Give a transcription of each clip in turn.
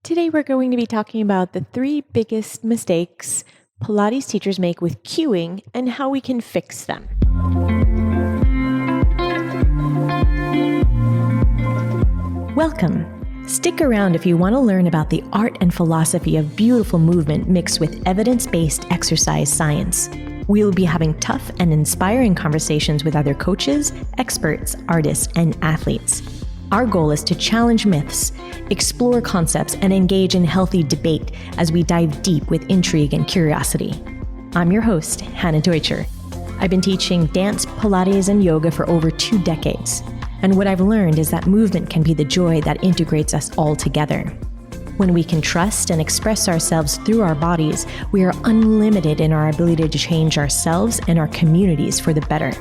Today we're going to be talking about the 3 biggest mistakes Pilates teachers make with cueing and how we can fix them. Welcome. Stick around if you want to learn about the art and philosophy of beautiful movement mixed with evidence-based exercise science. We'll be having tough and inspiring conversations with other coaches, experts, artists, and athletes. Our goal is to challenge myths, explore concepts, and engage in healthy debate as we dive deep with intrigue and curiosity. I'm your host, Hannah Deutscher. I've been teaching dance, Pilates, and yoga for over 2 decades. And what I've learned is that movement can be the joy that integrates us all together. When we can trust and express ourselves through our bodies, we are unlimited in our ability to change ourselves and our communities for the better.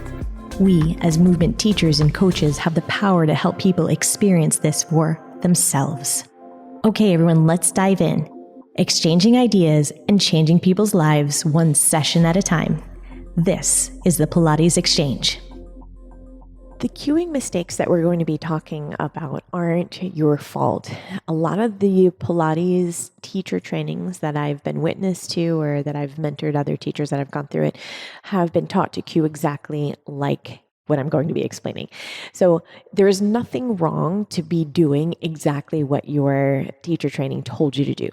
We, as movement teachers and coaches, have the power to help people experience this for themselves. Okay, everyone, let's dive in. Exchanging ideas and changing people's lives one session at a time. This is the Pilates Exchange. The cueing mistakes that we're going to be talking about aren't your fault. A lot of the Pilates teacher trainings that I've been witness to or that I've mentored other teachers that have gone through it have been taught to cue exactly like what I'm going to be explaining. So there is nothing wrong to be doing exactly what your teacher training told you to do.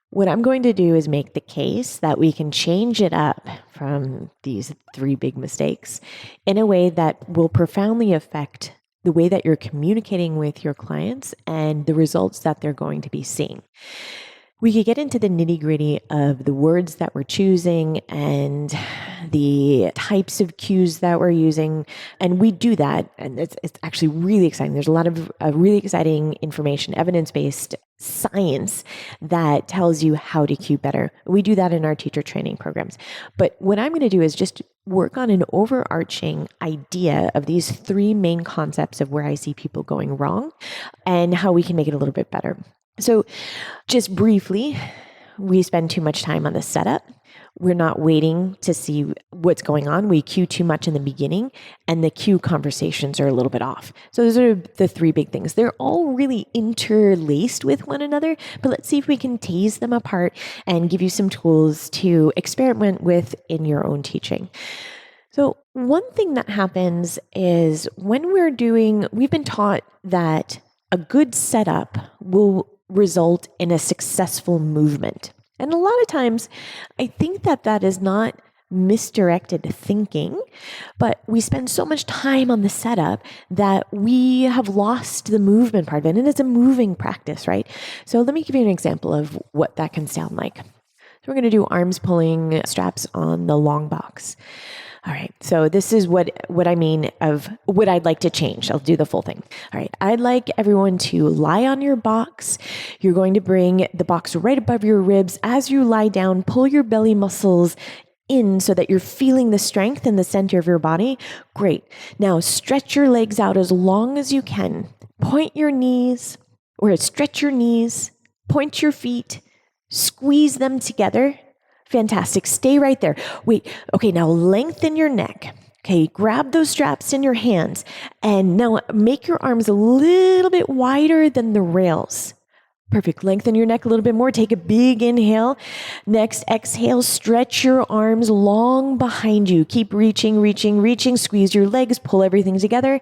What I'm going to do is make the case that we can change it up from these 3 big mistakes in a way that will profoundly affect the way that you're communicating with your clients and the results that they're going to be seeing. We could get into the nitty-gritty of the words that we're choosing and the types of cues that we're using. And we do that. And it's actually really exciting. There's a lot of really exciting information, evidence-based science that tells you how to cue better. We do that in our teacher training programs. But what I'm going to do is just work on an overarching idea of these 3 main concepts of where I see people going wrong and how we can make it a little bit better. So just briefly, we spend too much time on the setup. We're not waiting to see what's going on. We cue too much in the beginning, and the cue conversations are a little bit off. So those are the 3 big things. They're all really interlaced with one another, but let's see if we can tease them apart and give you some tools to experiment with in your own teaching. So one thing that happens is when we've been taught that a good setup will result in a successful movement. And a lot of times, I think that is not misdirected thinking, but we spend so much time on the setup that we have lost the movement part of it. And it's a moving practice, right? So let me give you an example of what that can sound like. So we're going to do arms pulling straps on the long box. All right, so this is what I mean of what I'd like to change. I'll do the full thing. All right, I'd like everyone to lie on your box. You're going to bring the box right above your ribs. As you lie down, pull your belly muscles in so that you're feeling the strength in the center of your body. Great. Now stretch your legs out as long as you can. Point your knees, or stretch your knees, point your feet, squeeze them together. Fantastic. Stay right there. Wait. Okay. Now lengthen your neck. Okay. Grab those straps in your hands and now make your arms a little bit wider than the rails. Perfect. Lengthen your neck a little bit more. Take a big inhale. Next exhale, stretch your arms long behind you. Keep reaching. Squeeze your legs, pull everything together,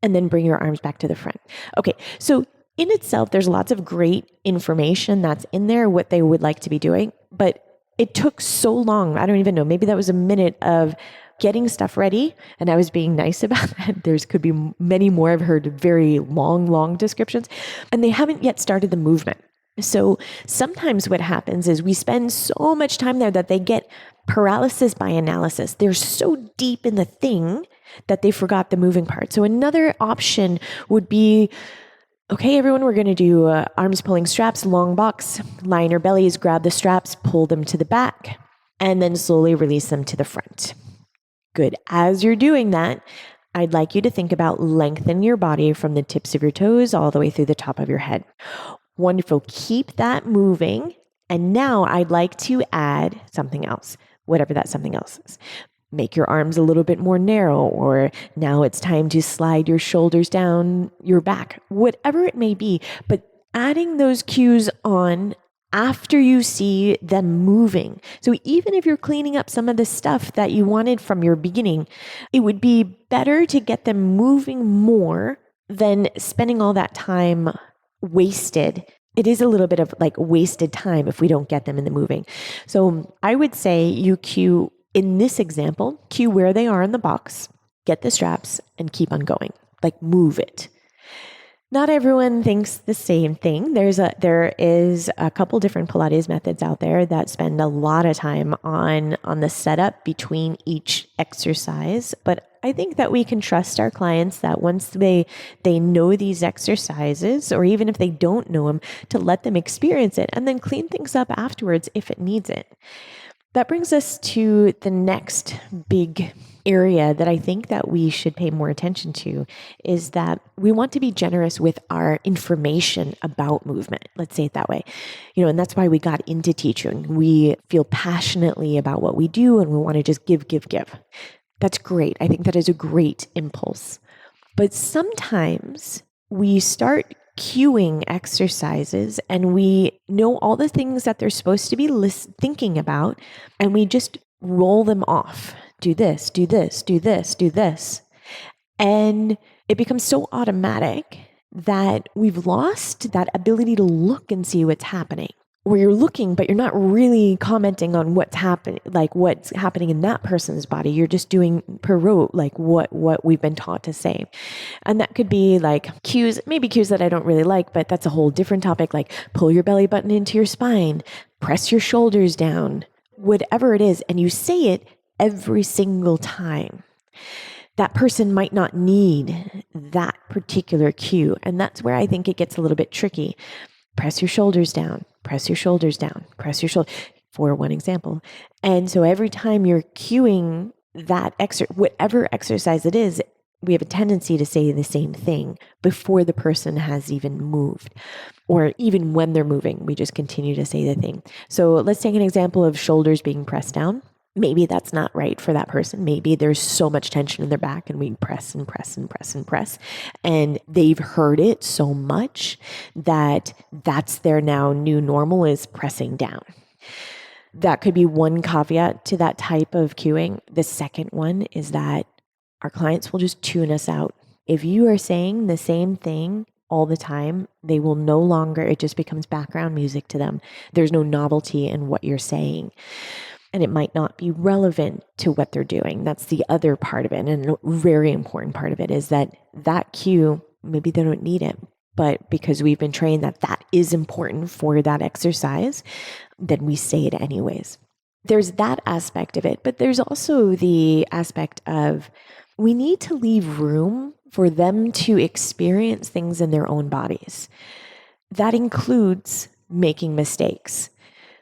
and then bring your arms back to the front. Okay. So in itself, there's lots of great information that's in there, what they would like to be doing, but it took so long. I don't even know. Maybe that was a minute of getting stuff ready. And I was being nice about that. There's could be many more. I've heard very long descriptions, and they haven't yet started the movement. So sometimes what happens is we spend so much time there that they get paralysis by analysis. They're so deep in the thing that they forgot the moving part. So another option would be, okay, everyone, we're going to do arms pulling straps, long box, lie on your bellies, grab the straps, pull them to the back, and then slowly release them to the front. Good. As you're doing that, I'd like you to think about lengthening your body from the tips of your toes all the way through the top of your head. Wonderful. Keep that moving. And now I'd like to add something else, whatever that something else is. make your arms a little bit more narrow, or now it's time to slide your shoulders down your back, whatever it may be. But adding those cues on after you see them moving. So even if you're cleaning up some of the stuff that you wanted from your beginning, it would be better to get them moving more than spending all that time wasted. It is a little bit of like wasted time if we don't get them in the moving. So I would say you cue, in this example, cue where they are in the box, get the straps, and keep on going. Like move it. Not everyone thinks the same thing. There is a couple different Pilates methods out there that spend a lot of time on the setup between each exercise. But I think that we can trust our clients that once they know these exercises, or even if they don't know them, to let them experience it and then clean things up afterwards if it needs it. That brings us to the next big area that I think that we should pay more attention to, is that we want to be generous with our information about movement. Let's say it that way. And that's why we got into teaching. We feel passionately about what we do and we want to just give. That's great. I think that is a great impulse. But sometimes we start cueing exercises and we know all the things that they're supposed to be thinking about, and we just roll them off. Do this, do this, do this, do this. And it becomes so automatic that we've lost that ability to look and see what's happening. Where you're looking, but you're not really commenting on what's happening, like what's happening in that person's body. You're just doing per rote, like what we've been taught to say. And that could be like cues, maybe cues that I don't really like, but that's a whole different topic, like pull your belly button into your spine, press your shoulders down, whatever it is. And you say it every single time. That person might not need that particular cue. And that's where I think it gets a little bit tricky. Press your shoulders down, press your shoulders down, press your shoulder, for one example. And so every time you're cueing that whatever exercise it is, we have a tendency to say the same thing before the person has even moved. Or even when they're moving, we just continue to say the thing. So let's take an example of shoulders being pressed down. Maybe that's not right for that person. Maybe there's so much tension in their back and we press and press and press and press. And they've heard it so much that that's their now new normal, is pressing down. That could be one caveat to that type of cueing. The second one is that our clients will just tune us out. If you are saying the same thing all the time, they will no longer, it just becomes background music to them. There's no novelty in what you're saying. And it might not be relevant to what they're doing. That's the other part of it. And a very important part of it is that cue, maybe they don't need it, but because we've been trained that that is important for that exercise, then we say it anyways. There's that aspect of it, but there's also the aspect of we need to leave room for them to experience things in their own bodies. That includes making mistakes.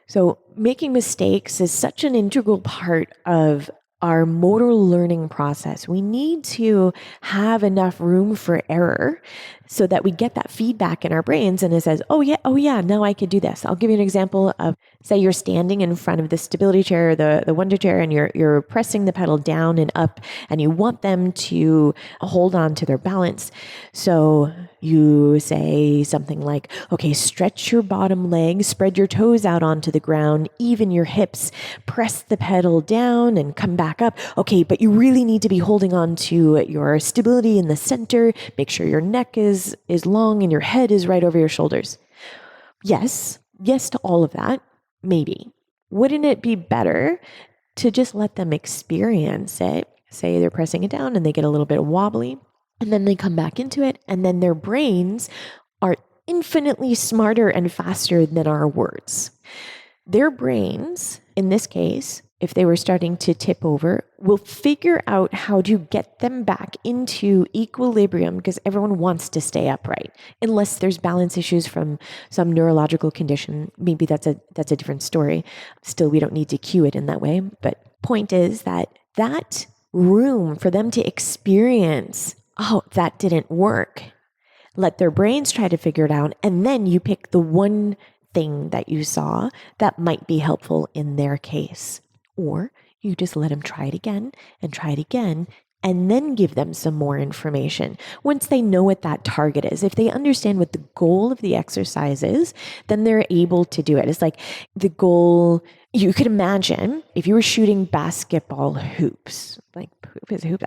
So making mistakes is such an integral part of our motor learning process. We need to have enough room for error so that we get that feedback in our brains and it says, oh yeah, now I could do this. I'll give you an example of, say you're standing in front of the stability chair or the wonder chair and you're pressing the pedal down and up and you want them to hold on to their balance. So you say something like, okay, stretch your bottom leg, spread your toes out onto the ground, even your hips, press the pedal down and come back up. Okay, but you really need to be holding on to your stability in the center. Make sure your neck is long and your head is right over your shoulders. Yes to all of that, maybe. Wouldn't it be better to just let them experience it? Say they're pressing it down and they get a little bit wobbly. And then they come back into it, and then their brains are infinitely smarter and faster than our words. Their brains, in this case, if they were starting to tip over, will figure out how to get them back into equilibrium, because everyone wants to stay upright, unless there's balance issues from some neurological condition. Maybe that's a different story. Still, we don't need to cue it in that way. But point is that room for them to experience, oh, that didn't work. Let their brains try to figure it out. And then you pick the one thing that you saw that might be helpful in their case. Or you just let them try it again and try it again and then give them some more information once they know what that target is. If they understand what the goal of the exercise is, then they're able to do it. It's like the goal, you could imagine if you were shooting basketball hoops, like hoop is a hoop.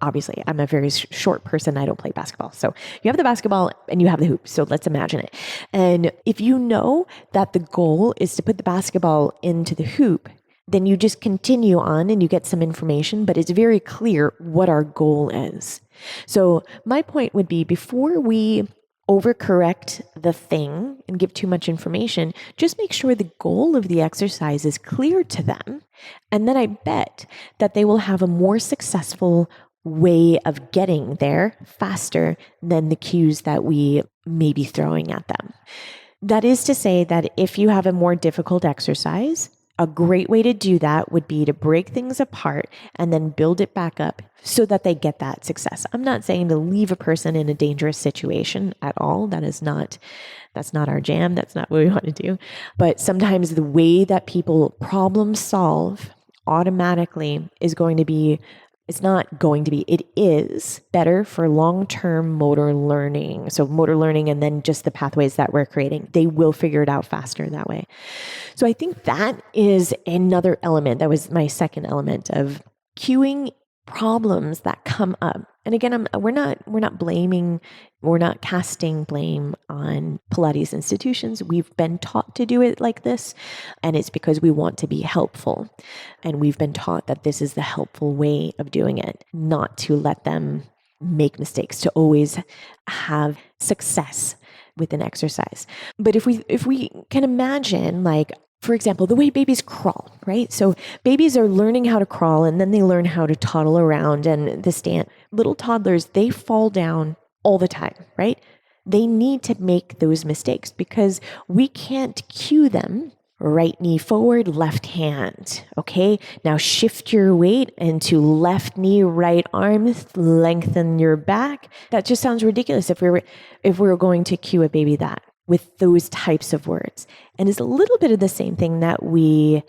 Obviously, I'm a very short person. I don't play basketball. So you have the basketball and you have the hoop. So let's imagine it. And if you know that the goal is to put the basketball into the hoop, then you just continue on and you get some information, but it's very clear what our goal is. So my point would be, before we overcorrect the thing and give too much information, just make sure the goal of the exercise is clear to them. And then I bet that they will have a more successful way of getting there faster than the cues that we may be throwing at them. That is to say that if you have a more difficult exercise, a great way to do that would be to break things apart and then build it back up so that they get that success. I'm not saying to leave a person in a dangerous situation at all. That's not our jam. That's not what we want to do. But sometimes the way that people problem solve automatically is going to be, it's not going to be, it is better for long-term motor learning. So motor learning and then just the pathways that we're creating, they will figure it out faster that way. So I think that is another element. That was my second element of cueing problems that come up. And again, we're not blaming, we're not casting blame on Pilates institutions. We've been taught to do it like this, and it's because we want to be helpful. And we've been taught that this is the helpful way of doing it, not to let them make mistakes, to always have success with an exercise. But if we can imagine, like, for example, the way babies crawl, right? So babies are learning how to crawl, and then they learn how to toddle around and the stand. Little toddlers, they fall down all the time, right? They need to make those mistakes because we can't cue them. Right knee forward, left hand. Okay, now shift your weight into left knee, right arm, lengthen your back. That just sounds ridiculous if we're going to cue a baby that with those types of words. And it's a little bit of the same thing that we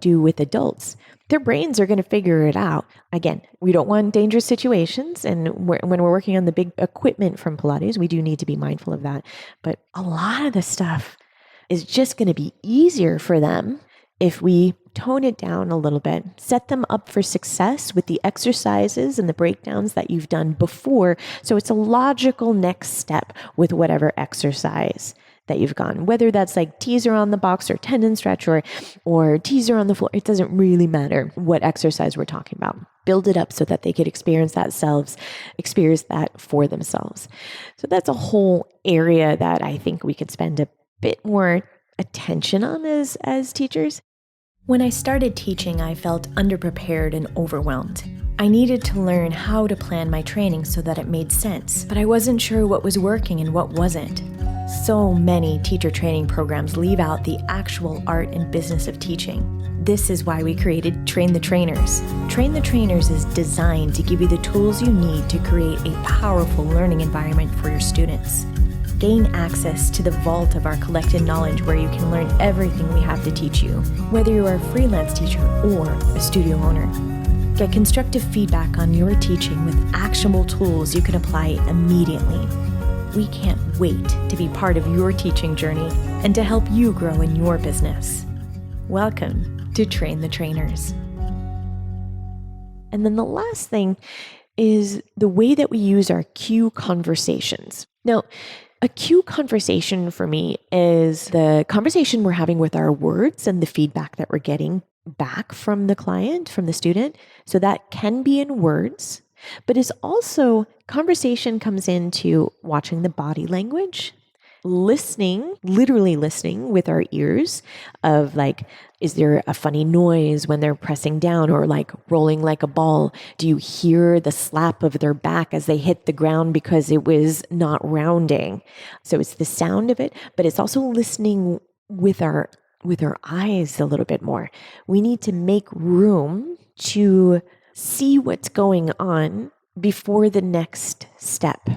do with adults. Their brains are going to figure it out. Again, we don't want dangerous situations. And when we're working on the big equipment from Pilates, we do need to be mindful of that. But a lot of the stuff is just going to be easier for them if we tone it down a little bit, set them up for success with the exercises and the breakdowns that you've done before. So it's a logical next step with whatever exercise that you've gone, whether that's like teaser on the box or tendon stretch or teaser on the floor. It doesn't really matter what exercise we're talking about. Build it up so that they could experience that for themselves. So that's a whole area that I think we could spend a bit more attention on as teachers. When I started teaching, I felt underprepared and overwhelmed. I needed to learn how to plan my training so that it made sense, but I wasn't sure what was working and what wasn't. So many teacher training programs leave out the actual art and business of teaching. This is why we created Train the Trainers. Train the Trainers is designed to give you the tools you need to create a powerful learning environment for your students. Gain access to the vault of our collected knowledge where you can learn everything we have to teach you, whether you are a freelance teacher or a studio owner. Get constructive feedback on your teaching with actionable tools you can apply immediately. We can't wait to be part of your teaching journey and to help you grow in your business. Welcome to Train the Trainers. And then the last thing is the way that we use our cue conversations. Now, a cue conversation for me is the conversation we're having with our words and the feedback that we're getting back from the client, from the student. So that can be in words, but it's also conversation comes into watching the body language, listening, literally listening with our ears of like, is there a funny noise when they're pressing down or like rolling like a ball? Do you hear the slap of their back as they hit the ground because it was not rounding? So it's the sound of it, but it's also listening with our eyes a little bit more. We need to make room to see what's going on before the next step.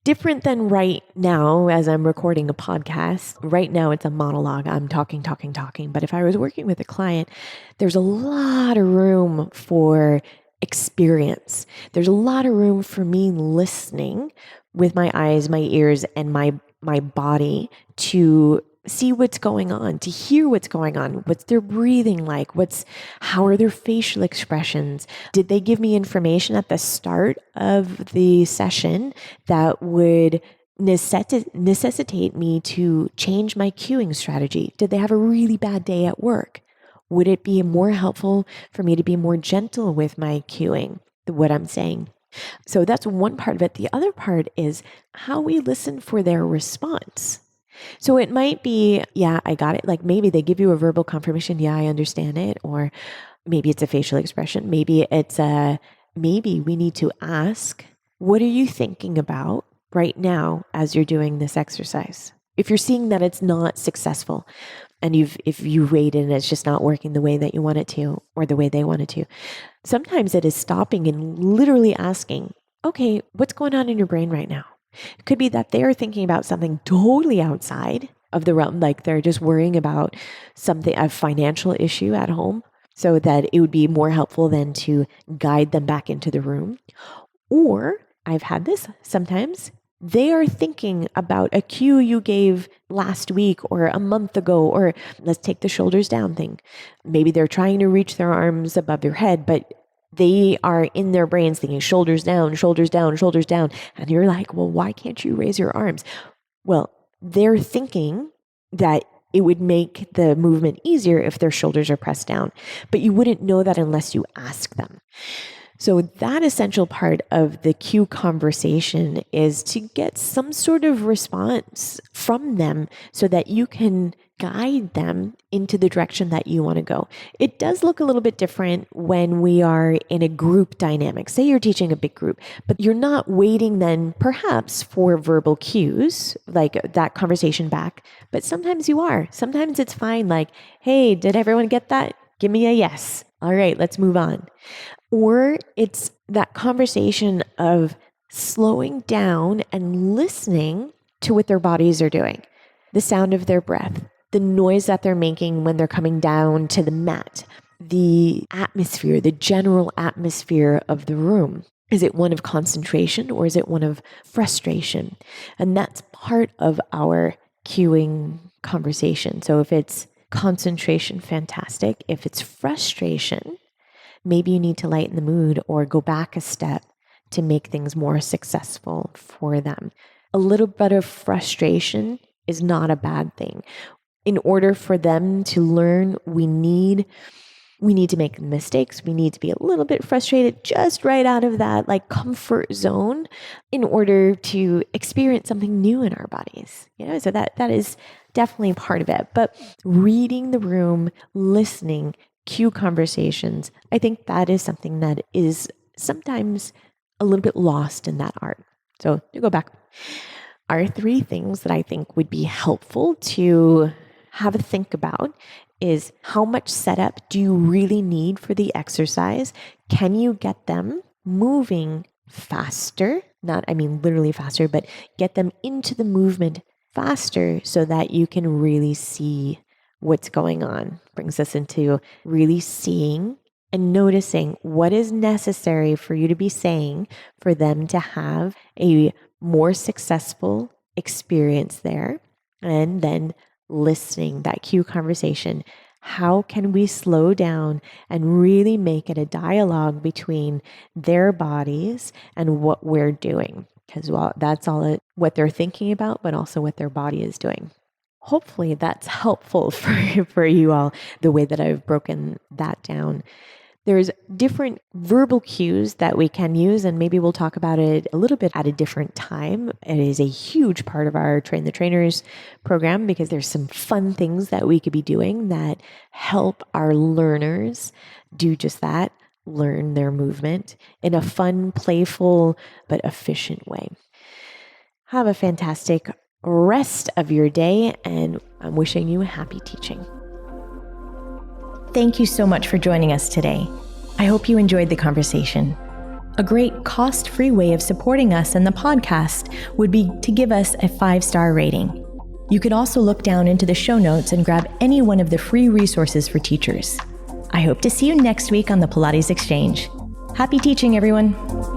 Different than right now, as I'm recording a podcast. Right now, it's a monologue. I'm talking. But if I was working with a client, there's a lot of room for experience. There's a lot of room for me listening with my eyes, my ears, and my body to see what's going on, to hear what's going on. What's their breathing like? How are their facial expressions? Did they give me information at the start of the session that would necessitate me to change my cueing strategy? Did they have a really bad day at work? Would it be more helpful for me to be more gentle with my cueing, what I'm saying? So that's one part of it. The other part is how we listen for their response. So it might be, yeah, I got it. Like maybe they give you a verbal confirmation. Yeah, I understand it. Or maybe it's a facial expression. Maybe maybe we need to ask, what are you thinking about right now as you're doing this exercise? If you're seeing that it's not successful and if you rate it and it's just not working the way that you want it to or the way they want it to, sometimes it is stopping and literally asking, okay, what's going on in your brain right now? It could be that they're thinking about something totally outside of the realm, like they're just worrying about a financial issue at home, so that it would be more helpful than to guide them back into the room. Or I've had this sometimes. They are thinking about a cue you gave last week or a month ago, or let's take the shoulders down thing. Maybe they're trying to reach their arms above their head, but they are in their brains thinking shoulders down, shoulders down, shoulders down. And you're like, well, why can't you raise your arms? Well, they're thinking that it would make the movement easier if their shoulders are pressed down, but you wouldn't know that unless you ask them. So that essential part of the cue conversation is to get some sort of response from them so that you can guide them into the direction that you want to go. It does look a little bit different when we are in a group dynamic. Say you're teaching a big group, but you're not waiting then perhaps for verbal cues, like that conversation back, but sometimes you are. Sometimes it's fine, like, hey, did everyone get that? Give me a yes. All right, let's move on. Or it's that conversation of slowing down and listening to what their bodies are doing, the sound of their breath, the noise that they're making when they're coming down to the mat, the atmosphere, the general atmosphere of the room. Is it one of concentration or is it one of frustration? And that's part of our cueing conversation. So if it's concentration, fantastic. If it's frustration, maybe you need to lighten the mood or go back a step to make things more successful for them. A little bit of frustration is not a bad thing. In order for them to learn, we need to make mistakes. We need to be a little bit frustrated just right out of that like comfort zone in order to experience something new in our bodies. So that is definitely part of it. But reading the room, listening, cue conversations, I think that is something that is sometimes a little bit lost in that art. So to go back, our 3 things that I think would be helpful to have a think about is how much setup do you really need for the exercise? Can you get them moving faster? Literally faster, but get them into the movement faster so that you can really see what's going on. Brings us into really seeing and noticing what is necessary for you to be saying for them to have a more successful experience there. And then listening, that cue conversation. How can we slow down and really make it a dialogue between their bodies and what we're doing? Because that's all what they're thinking about, but also what their body is doing. Hopefully that's helpful for you all, the way that I've broken that down. There's different verbal cues that we can use, and maybe we'll talk about it a little bit at a different time. It is a huge part of our Train the Trainers program because there's some fun things that we could be doing that help our learners do just that, learn their movement in a fun, playful, but efficient way. Have a fantastic rest of your day, and I'm wishing you a happy teaching. Thank you so much for joining us today. I hope you enjoyed the conversation. A great cost-free way of supporting us and the podcast would be to give us a 5-star rating. You could also look down into the show notes and grab any one of the free resources for teachers. I hope to see you next week on the Pilates Exchange. Happy teaching, everyone.